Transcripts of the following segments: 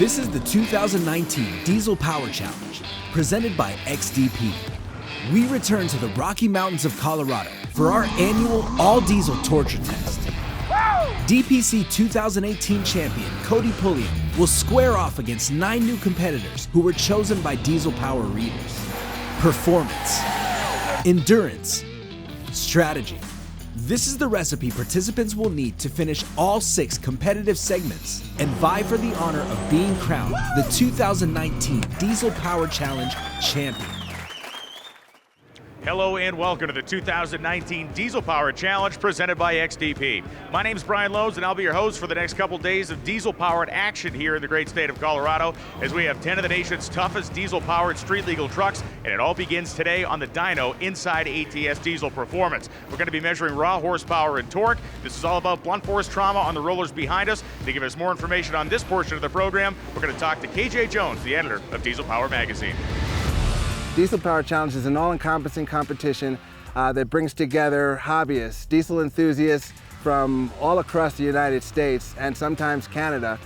This is the 2019 Diesel Power Challenge, presented by XDP. We return to the Rocky Mountains of Colorado for our annual all-diesel torture test. DPC 2018 champion CODY Pulliam will square off against 9 new competitors who were chosen by Diesel Power readers. Performance, endurance, strategy. This is the recipe participants will need to finish all 6 competitive segments and vie for the honor of being crowned the 2019 Diesel Power Challenge champion. Hello and welcome to the 2019 Diesel Power Challenge presented by XDP. My name is Brian Lowe's and I'll be your host for the next couple days of diesel-powered action here in the great state of Colorado as we have 10 of the nation's toughest diesel-powered street-legal trucks, and it all begins today on the Dyno Inside ATS Diesel Performance. We're going to be measuring raw horsepower and torque. This is all about blunt force trauma on the rollers behind us. To give us more information on this portion of the program, we're going to talk to KJ Jones, the editor of Diesel Power Magazine. Diesel Power Challenge is an all-encompassing competition that brings together hobbyists, diesel enthusiasts from all across the United States and sometimes Canada.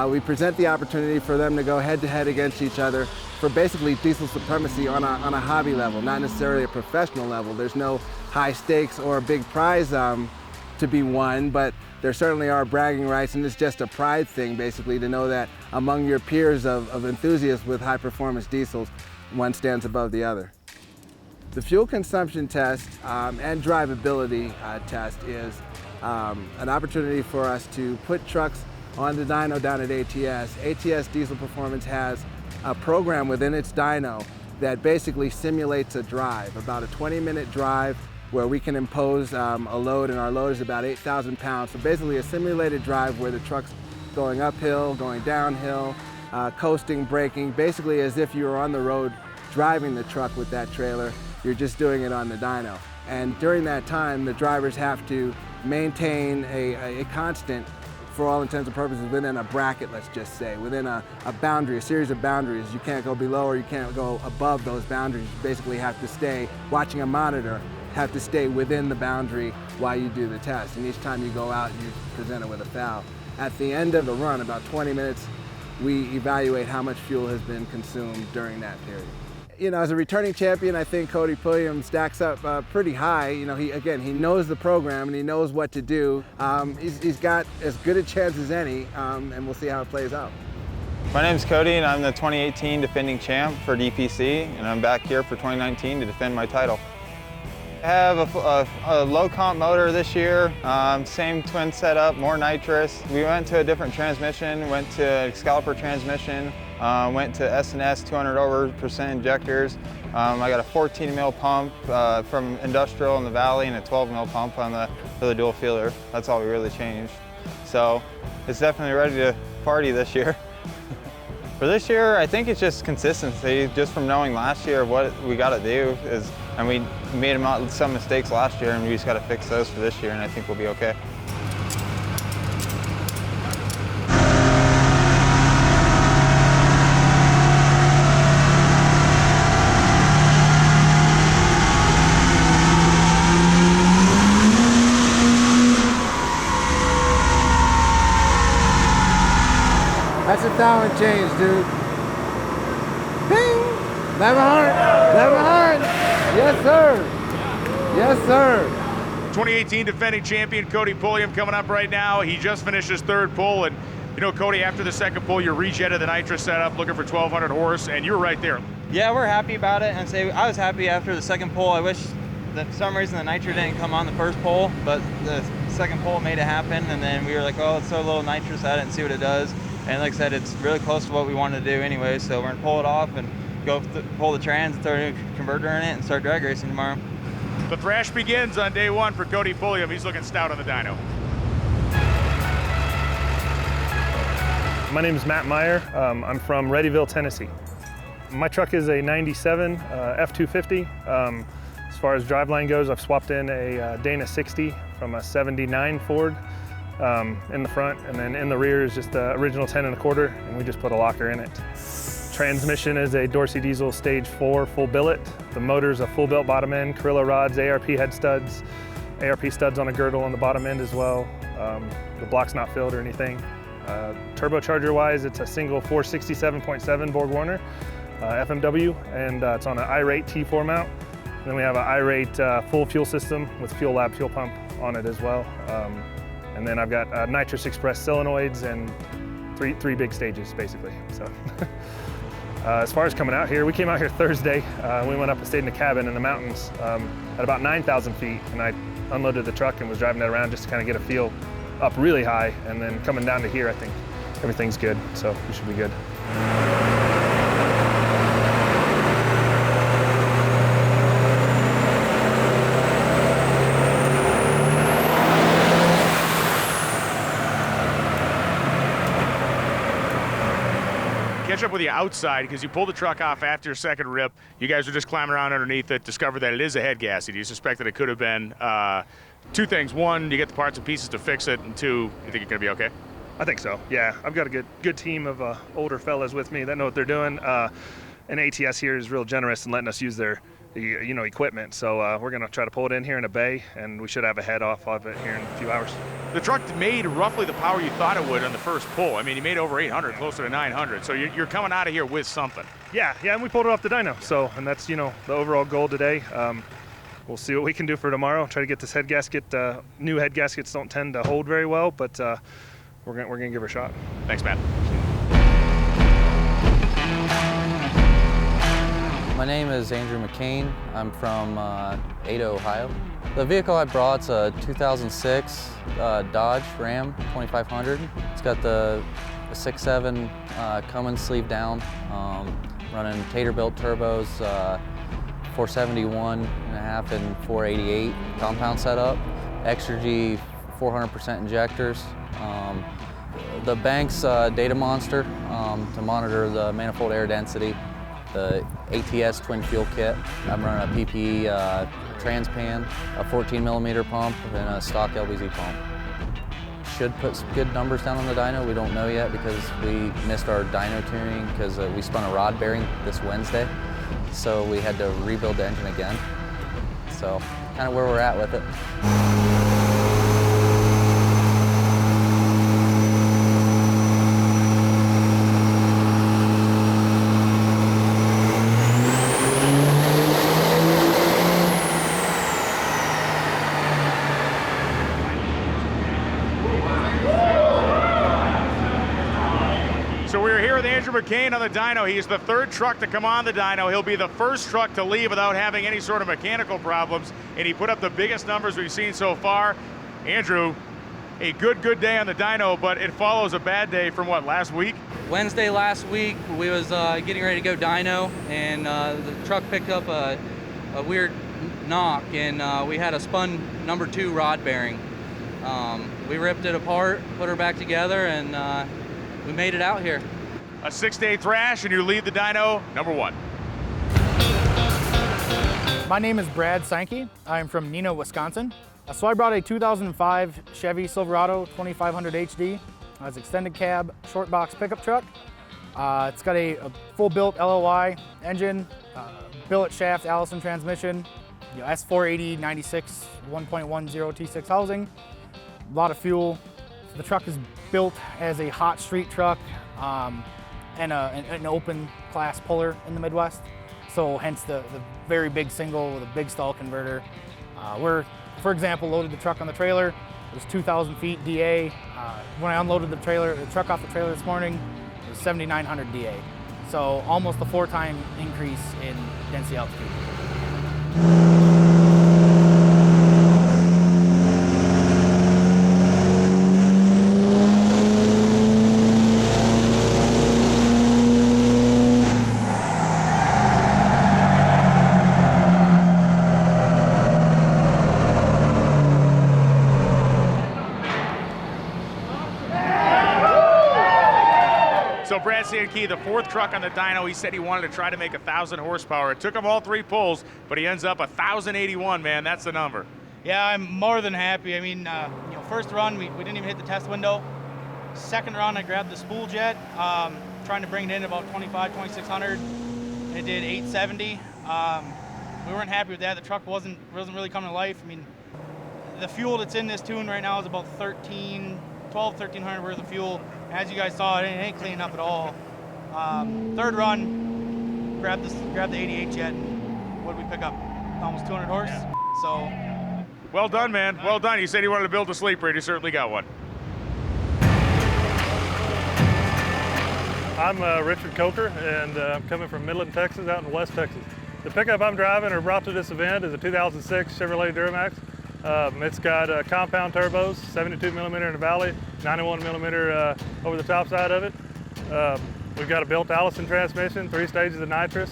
We present the opportunity for them to go head-to-head against each other for basically diesel supremacy on a hobby level, not necessarily a professional level. There's no high stakes or a big prize to be won, but there certainly are bragging rights, and it's just a pride thing basically to know that among your peers of enthusiasts with high-performance diesels, one stands above the other. The fuel consumption test and drivability test is an opportunity for us to put trucks on the dyno down at ATS. ATS Diesel Performance has a program within its dyno that basically simulates a drive, about a 20-minute drive where we can impose a load, and our load is about 8,000 pounds. So basically a simulated drive where the truck's going uphill, going downhill, coasting, braking, basically as if you were on the road driving the truck with that trailer. You're just doing it on the dyno. And during that time, the drivers have to maintain a constant, for all intents and purposes, within a bracket, let's just say, within a boundary, a series of boundaries. You can't go below or you can't go above those boundaries. You basically have to stay, watching a monitor, have to stay within the boundary while you do the test. And each time you go out, you present it with a foul. At the end of the run, about 20 minutes, we evaluate how much fuel has been consumed during that period. You know, as a returning champion, I think CODY Pulliam stacks up pretty high. You know, he knows the program and he knows what to do. He's got as good a chance as any, and we'll see how it plays out. My name's CODY and I'm the 2018 defending champ for DPC, and I'm back here for 2019 to defend my title. I have a low comp motor this year, same twin setup, more nitrous. We went to a different transmission, went to Excalibur transmission, went to S&S 200% injectors. I got a 14 mil pump from Industrial in the Valley and a 12 mil pump for the dual feeler. That's all we really changed. So it's definitely ready to party this year. For this year, I think it's just consistency, just from knowing last year what we got to do is, and we made some mistakes last year and we just got to fix those for this year, and I think we'll be okay. That's a Talon change, dude. Ding! 1100! 1100! Yes, sir! Yes, sir! 2018 defending champion CODY Pulliam coming up right now. He just finished his 3rd pull, and you know, CODY, after the 2nd pull, you rejetted the nitrous setup looking for 1,200 horse, and you were right there. Yeah, we're happy about it, and I was happy after the 2nd pull. I wish that for some reason the nitro didn't come on the 1st pull, but the 2nd pull made it happen, and then we were like, oh, let's throw a little nitrous at it and see what it does. And like I said, it's really close to what we wanted to do anyway, so we're gonna pull it off and go pull the trans and throw a converter in it and start drag racing tomorrow. The thrash begins on day 1 for CODY Pulliam. He's looking stout on the dyno. My name is Matt Meyer. I'm from Readyville, Tennessee. My truck is a 97 F250. As far as driveline goes, I've swapped in a Dana 60 from a 79 Ford. In the front, and then in the rear is just the original 10 1/4, and we just put a locker in it. Transmission is a Dorsey Diesel Stage 4 full billet. The motor's a full belt bottom end, Carrillo rods, ARP head studs, ARP studs on a girdle on the bottom end as well. The block's not filled or anything. Turbocharger-wise, it's a single 467.7 Borg-Warner FMW, and it's on an iRate T4 mount. And then we have an iRate full fuel system with Fuel Lab fuel pump on it as well. And then I've got nitrous express solenoids and three big stages, basically. So, as far as coming out here, we came out here Thursday. We went up and stayed in the cabin in the mountains at about 9,000 feet, and I unloaded the truck and was driving it around just to kind of get a feel up really high, and then coming down to here, I think everything's good, so we should be good. Catch up with you outside because you pulled the truck off after your second rip. You guys were just climbing around underneath it, discovered that it is a head gasket. Do you suspect that it could have been two things? One, you get the parts and pieces to fix it, and two, you think you're going to be okay? I think so, yeah. I've got a good team of older fellas with me that know what they're doing. And ATS here is real generous in letting us use their equipment. So we're going to try to pull it in here in a bay, and we should have a head off of it here in a few hours. The truck made roughly the power you thought it would on the first pull. I mean, you made over 800, closer to 900. So you're coming out of here with something. Yeah, and we pulled it off the dyno. So, and that's, the overall goal today. We'll see what we can do for tomorrow. Try to get this head gasket. New head gaskets don't tend to hold very well, but we're gonna give it a shot. Thanks, Matt. My name is Andrew McCain. I'm from Ada, Ohio. The vehicle I brought's a 2006 Dodge Ram 2500. It's got the 6.7 Cummins sleeve down, running Tater-built turbos, 471.5 and 488 compound setup, Extra G 400% injectors. The Banks data monster to monitor the manifold air density. The ATS twin fuel kit. I'm running a PPE Transpan, a 14mm pump, and a stock LBZ pump. Should put some good numbers down on the dyno. We don't know yet because we missed our dyno tuning because we spun a rod bearing this Wednesday. So we had to rebuild the engine again. So kind of where we're at with it. So we're here with Andrew McCain on the dyno. He's the third truck to come on the dyno. He'll be the first truck to leave without having any sort of mechanical problems, and he put up the biggest numbers we've seen so far. Andrew, a good day on the dyno, but it follows a bad day from what, last week? Wednesday last week, we was getting ready to go dyno, and the truck picked up a weird knock, and we had a spun number 2 rod bearing. We ripped it apart, put her back together, and we made it out here. A 6-day thrash, and you lead the dyno number 1. My name is Brad Sankey. I'm from Neenah, Wisconsin. So I brought a 2005 Chevy Silverado 2500 HD. It's extended cab, short box pickup truck. It's got a full built LOI engine, billet shaft Allison transmission, S480 96 1.10 T6 housing, a lot of fuel. The truck is built as a hot street truck and an open class puller in the Midwest. So hence the very big single with a big stall converter. We're, for example, loaded the truck on the trailer. It was 2,000 feet DA. When I unloaded the truck off the trailer this morning, it was 7,900 DA. So almost a 4-time increase in density altitude. So Brad Sankey, the 4th truck on the dyno, he said he wanted to try to make 1,000 horsepower. It took him all 3 pulls, but he ends up 1,081, man. That's the number. Yeah, I'm more than happy. I mean, first run, we didn't even hit the test window. Second run, I grabbed the spool jet, trying to bring it in about 2,600, and it did 870. We weren't happy with that. The truck wasn't really coming to life. I mean, the fuel that's in this tune right now is about 1,300 worth of fuel, As you guys saw, it ain't cleaning up at all. Third run, grabbed the 88 jet, and what did we pick up? Almost 200 horse. Yeah. So. Well done, man. Well done. You said you wanted to build a sleeper, and you certainly got one. I'm Richard Coker, and I'm coming from Midland, Texas, out in West Texas. The pickup I'm driving or brought to this event is a 2006 Chevrolet Duramax. It's got compound turbos, 72 millimeter in the valley, 91 millimeter over the top side of it. We've got a built Allison transmission, 3 stages of nitrous,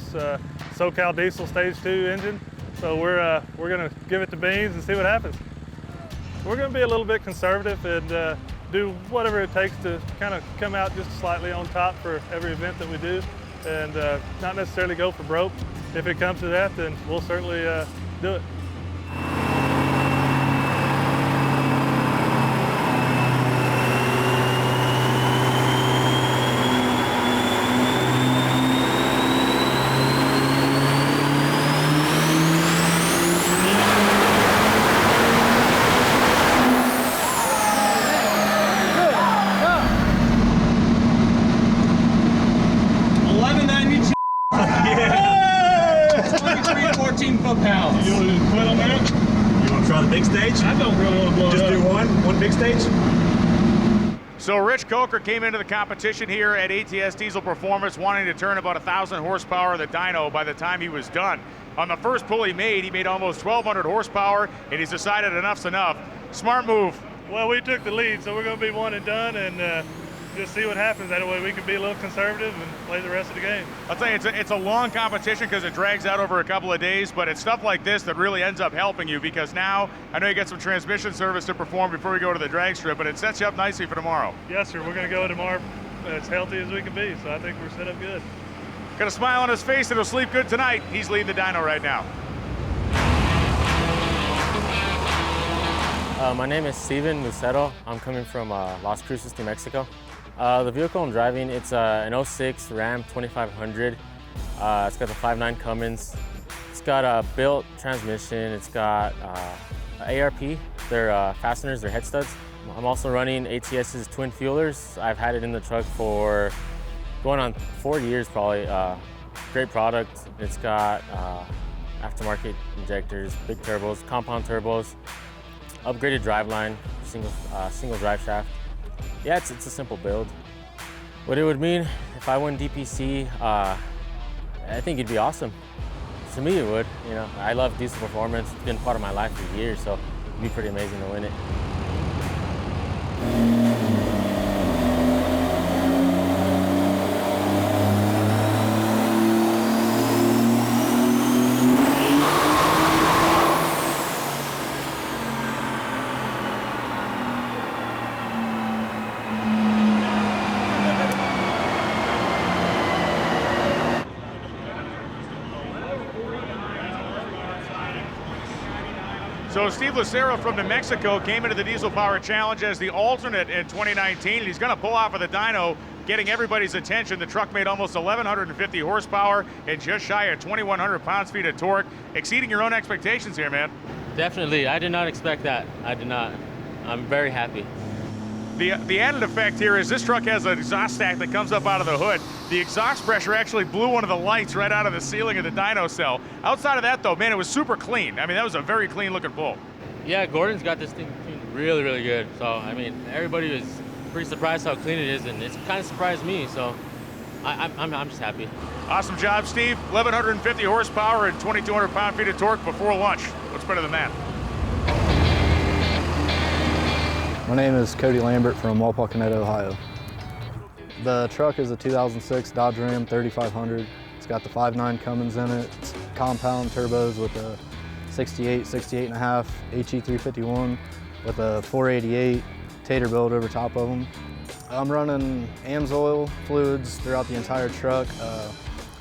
SoCal diesel stage 2 engine. So we're gonna give it to beans and see what happens. We're gonna be a little bit conservative and do whatever it takes to kind of come out just slightly on top for every event that we do, and not necessarily go for broke. If it comes to that, then we'll certainly do it. So Rich Coker came into the competition here at ATS Diesel Performance wanting to turn about 1,000 horsepower of the dyno by the time he was done. On the first pull he made almost 1,200 horsepower, and he's decided enough's enough. Smart move. Well, we took the lead, so we're going to be one and done, and just see what happens. That way we can be a little conservative and play the rest of the game. I'll tell you, it's a long competition because it drags out over a couple of days, but it's stuff like this that really ends up helping you, because now I know you got some transmission service to perform before we go to the drag strip, but it sets you up nicely for tomorrow. Yes, sir. We're going to go tomorrow as healthy as we can be, so I think we're set up good. Got a smile on his face and he'll sleep good tonight. He's leading the dyno right now. My name is Steven LUCERO. I'm coming from Las Cruces, New Mexico. The vehicle I'm driving, it's an 06 Ram 2500. It's got the 5.9 Cummins. It's got a built transmission. It's got ARP, their fasteners, their head studs. I'm also running ATS's twin fuelers. I've had it in the truck for going on 4 years probably. Great product. It's got aftermarket injectors, big turbos, compound turbos, upgraded driveline, single drive shaft. Yeah, it's a simple build. What it would mean if I win DPC, I think it'd be awesome. To me, it would. You know, I love diesel performance. It's been part of my life for years, so it'd be pretty amazing to win it. So Steve Lucero from New Mexico came into the Diesel Power Challenge as the alternate in 2019, and he's going to pull off of the dyno, getting everybody's attention. The truck made almost 1,150 horsepower and just shy of 2,100 pounds-feet of torque, exceeding your own expectations here, man. Definitely. I did not expect that. I did not. I'm very happy. The added effect here is this truck has an exhaust stack that comes up out of the hood. The exhaust pressure actually blew one of the lights right out of the ceiling of the dyno cell. Outside of that, though, man, it was super clean. I mean, that was a very clean-looking pull. Yeah, Gordon's got this thing tuned really, really good. So, I mean, everybody was pretty surprised how clean it is, and it's kind of surprised me, so I'm just happy. Awesome job, Steve. 1,150 horsepower and 2,200 pound-feet of torque before lunch. What's better than that? My name is Cody Lambert from Wapakoneta, Ohio. The truck is a 2006 Dodge Ram 3500. It's got the 5.9 Cummins in it. It's compound turbos with a 68.5 HE351 with a 488 tater build over top of them. I'm running AMSOIL fluids throughout the entire truck.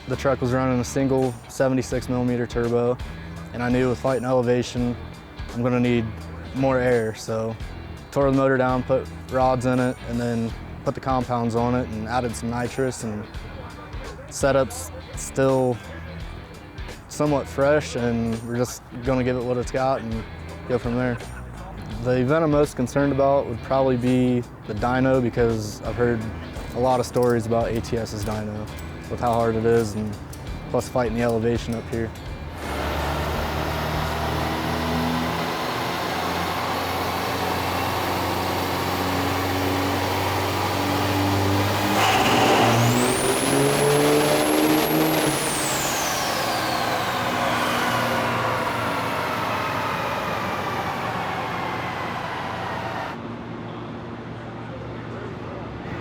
The truck was running a single 76mm turbo, and I knew with fighting elevation, I'm gonna need more air, so tore the motor down, put rods in it, and then put the compounds on it and added some nitrous, and setup's still somewhat fresh, and we're just gonna give it what it's got and go from there. The event I'm most concerned about would probably be the dyno, because I've heard a lot of stories about ATS's dyno with how hard it is, and plus fighting the elevation up here.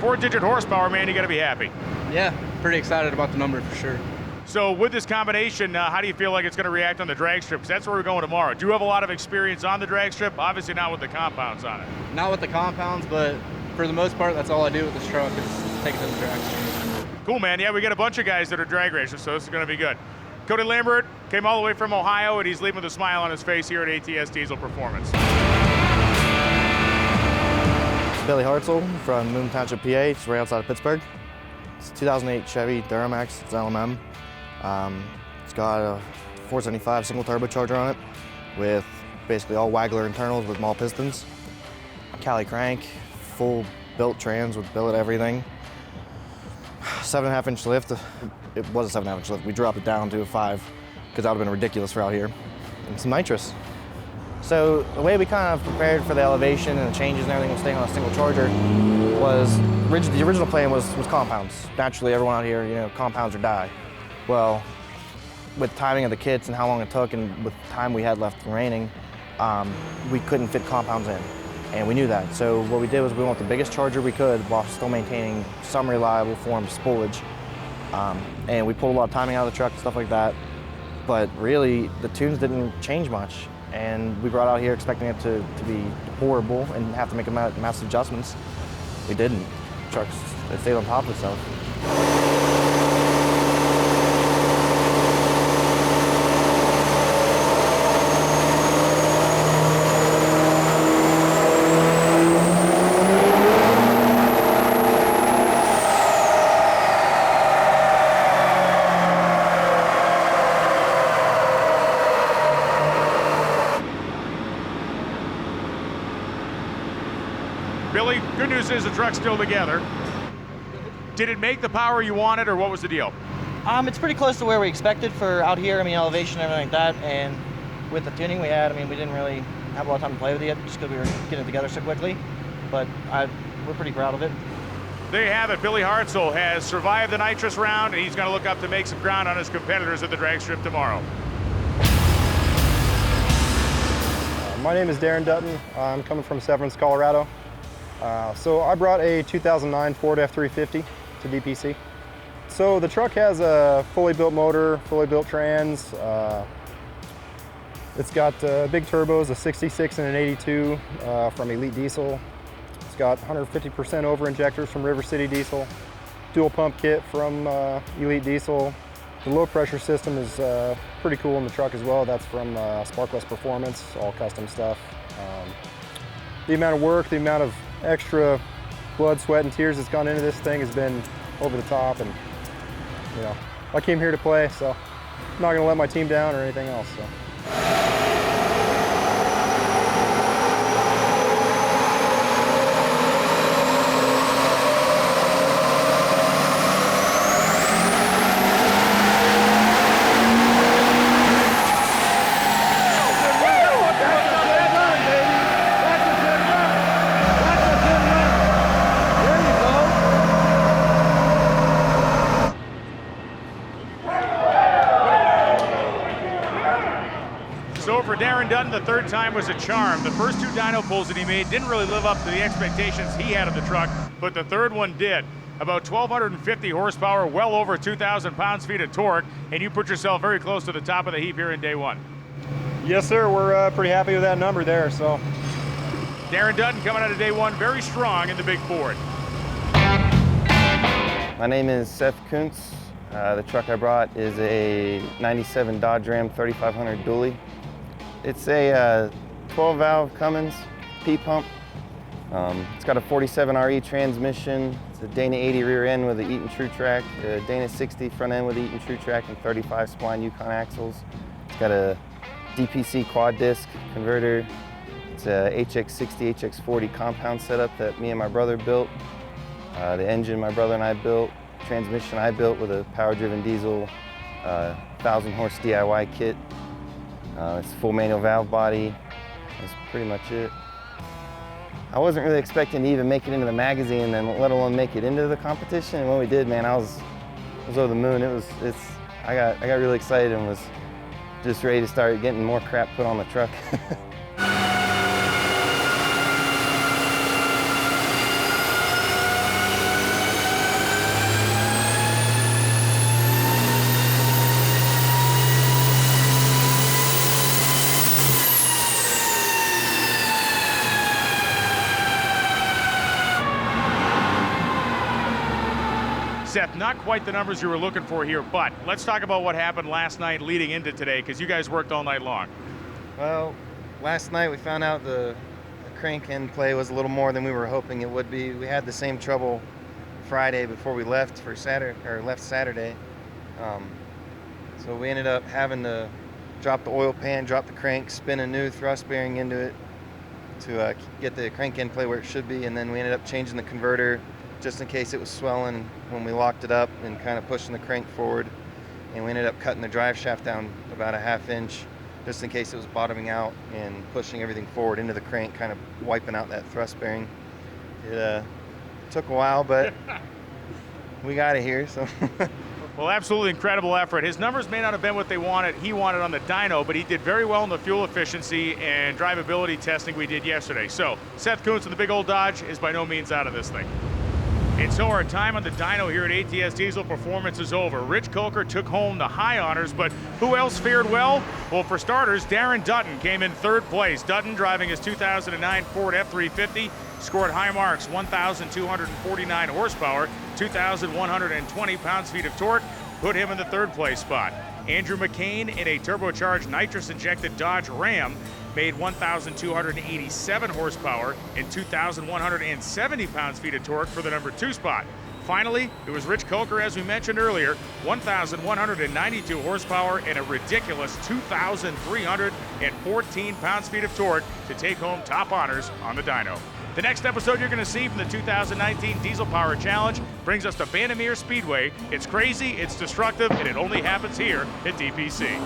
Four-digit horsepower, man, you got to be happy. Yeah, pretty excited about the number for sure. So with this combination, how do you feel like it's going to react on the drag strip? Because that's where we're going tomorrow. Do you have a lot of experience on the drag strip? Obviously not with the compounds on it. Not with the compounds, but for the most part, that's all I do with this truck is take it to the drag strip. Cool, man. Yeah, we got a bunch of guys that are drag racers, so this is going to be good. Cody Lambert came all the way from Ohio, and he's leaving with a smile on his face here at ATS Diesel Performance. Billy Hartzell from Moon Township, PA. It's right outside of Pittsburgh. It's a 2008 Chevy Duramax. It's LMM. It's got a 475 single turbocharger on it with basically all Waggler internals with Maul pistons. Cali crank, full built trans with billet everything. 7.5-inch lift. It was a 7.5-inch lift. We dropped it down to a 5 because that would have been ridiculous for out here. And some nitrous. So the way we kind of prepared for the elevation and the changes and everything was staying on a single charger was, the original plan was compounds. Naturally, everyone out here, you know, compounds or die. Well, with timing of the kits and how long it took and with the time we had left remaining, we couldn't fit compounds in. And we knew that. So what we did was we went with the biggest charger we could while still maintaining some reliable form of spoolage. And we pulled a lot of timing out of the truck and stuff like that. But really, the tunes didn't change much. And we brought out here expecting it to be horrible and have to make massive adjustments. We didn't. The truck stayed on top of itself. Billy, good news is the truck's still together. Did it make the power you wanted, or what was the deal? It's pretty close to where we expected for out here. I mean, elevation and everything like that. And with the tuning we had, I mean, we didn't really have a lot of time to play with it yet just because we were getting it together so quickly. But we're pretty proud of it. There you have it. Billy Hartzell has survived the nitrous round, and he's going to look up to make some ground on his competitors at the drag strip tomorrow. My name is Darren Dutton. I'm coming from Severance, Colorado. So I brought a 2009 Ford F350 to DPC. So the truck has a fully built motor, fully built trans. It's got big turbos, a 66 and an 82 from Elite Diesel. It's got 150% over injectors from River City Diesel. Dual pump kit from Elite Diesel. The low pressure system is pretty cool in the truck as well. That's from Sparkless Performance, all custom stuff. The amount of work, the amount of extra blood, sweat, and tears that's gone into this thing has been over the top, and you know, I came here to play, so I'm not going to let my team down or anything else. So. So for Darren Dutton, the third time was a charm. The first two dyno pulls that he made didn't really live up to the expectations he had of the truck, but the third one did. About 1,250 horsepower, well over 2,000 pounds-feet of torque, and you put yourself very close to the top of the heap here in day one. Yes, sir. We're pretty happy with that number there. So. Darren Dutton coming out of day one very strong in the big Ford. My name is Seth Kuntz. The truck I brought is a 97 Dodge Ram 3500 dually. It's a 12-valve Cummins P-pump. It's got a 47 RE transmission. It's a Dana 80 rear end with an Eaton True Track, a Dana 60 front end with Eaton True Track and 35 spline Yukon axles. It's got a DPC quad disc converter. It's a HX60, HX40 compound setup that me and my brother built. The engine my brother and I built. Transmission I built with a power-driven diesel 1,000 horse DIY kit. It's full manual valve body. That's pretty much it. I wasn't really expecting to even make it into the magazine, and let alone make it into the competition. And when we did, man, I was over the moon. I got really excited and was just ready to start getting more crap put on the truck. Seth, not quite the numbers you were looking for here, but let's talk about what happened last night leading into today, because you guys worked all night long. Well, last night we found out the crank end play was a little more than we were hoping it would be. We had the same trouble Friday before we left for Saturday. So we ended up having to drop the oil pan, drop the crank, spin a new thrust bearing into it to get the crank end play where it should be, and then we ended up changing the converter just in case it was swelling when we locked it up and kind of pushing the crank forward. And we ended up cutting the drive shaft down about a 1/2 inch just in case it was bottoming out and pushing everything forward into the crank, kind of wiping out that thrust bearing. It took a while, but we got it here, so. Well, absolutely incredible effort. His numbers may not have been what he wanted on the dyno, but he did very well in the fuel efficiency and drivability testing we did yesterday. So Seth Kuntz of the big old Dodge is by no means out of this thing. And so our time on the dyno here at ATS Diesel Performance is over. Rich Coker took home the high honors, but who else fared well? Well, for starters, DARIN Dutton came in 3rd place. Dutton, driving his 2009 Ford F350, scored high marks, 1,249 horsepower, 2,120 pounds-feet of torque, put him in the 3rd place spot. Andrew McCain in a turbocharged nitrous-injected Dodge Ram made 1,287 horsepower and 2,170 pounds-feet of torque for the number 2 spot. Finally, it was Rich Coker, as we mentioned earlier, 1,192 horsepower and a ridiculous 2,314 pounds-feet of torque to take home top honors on the dyno. The next episode you're going to see from the 2019 Diesel Power Challenge brings us to Vandermeer Speedway. It's crazy, it's destructive, and it only happens here at DPC.